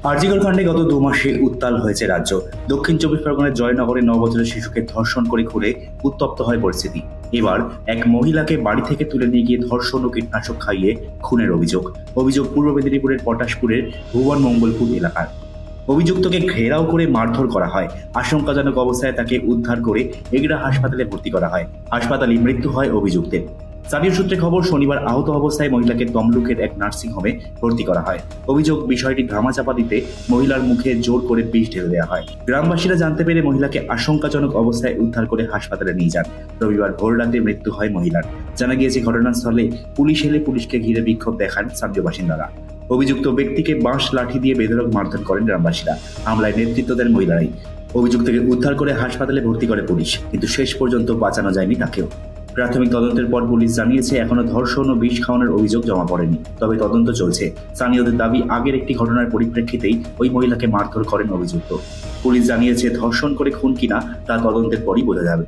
আরজিকর কাণ্ডে গত ২ মাসে উত্তাল হয়েছে রাজ্য। দক্ষিণ চব্বিশ পরগনার জয়নগরে ৯ বছরের শিশুকে ধর্ষণ করে খুলে উত্তপ্ত হয় পরিস্থিতি। এবার এক মহিলাকে বাড়ি থেকে তুলে নিয়ে গিয়ে ধর্ষণ ও কীটনাশক খাইয়ে খুনের অভিযোগ পূর্ব মেদিনীপুরের পটাশপুরের ভুবন মঙ্গলপুর এলাকার। অভিযুক্তকে ঘেরাও করে মারধর করা হয়। আশঙ্কাজনক অবস্থায় তাকে উদ্ধার করে এগরা হাসপাতালে ভর্তি করা হয়। হাসপাতালে মৃত্যু হয় অভিযুক্তের। স্থানীয় সূত্রে খবর, শনিবার আহত অবস্থায় মহিলাকে তমলুকের এক নার্সিংহোমে ভর্তি করা হয়। অভিযোগ, বিষয়টি ধামাচাপা দিতে মহিলার মুখে জোর করে বিষ ঢেলে দেওয়া হয়। গ্রামবাসীরা জানতে পেরে মহিলাকে আশঙ্কাজনক অবস্থায় উদ্ধার করে হাসপাতালে নিয়ে যান। রবিবার ভোররাতে মৃত্যু হয় মহিলার। জানা গিয়েছে, ঘটনাস্থলে পুলিশ এলে পুলিশকে ঘিরে বিক্ষোভ দেখান স্থানীয় বাসিন্দারা। অভিযুক্ত ব্যক্তিকে বাঁশ লাঠি দিয়ে বেধড়ক মারধর করেন গ্রামবাসীরা। হামলায় নেতৃত্ব দেন মহিলারাই। অভিযুক্তকে উদ্ধার করে হাসপাতালে ভর্তি করে পুলিশ, কিন্তু শেষ পর্যন্ত বাঁচানো যায়নি তাকেও। প্রাথমিক তদন্তের পর পুলিশ জানিয়েছে, এখনো ধর্ষণ ও বিষ খাওয়ানোর অভিযোগ জমা পড়েনি, তবে তদন্ত চলছে। স্থানীয়দের দাবি, আগের একটি ঘটনার পরিপ্রেক্ষিতেই ওই মহিলাকে মারধর করেন অভিযুক্ত। পুলিশ জানিয়েছে, ধর্ষণ করে খুন কিনা তা তদন্তের পরই বোঝা যাবে।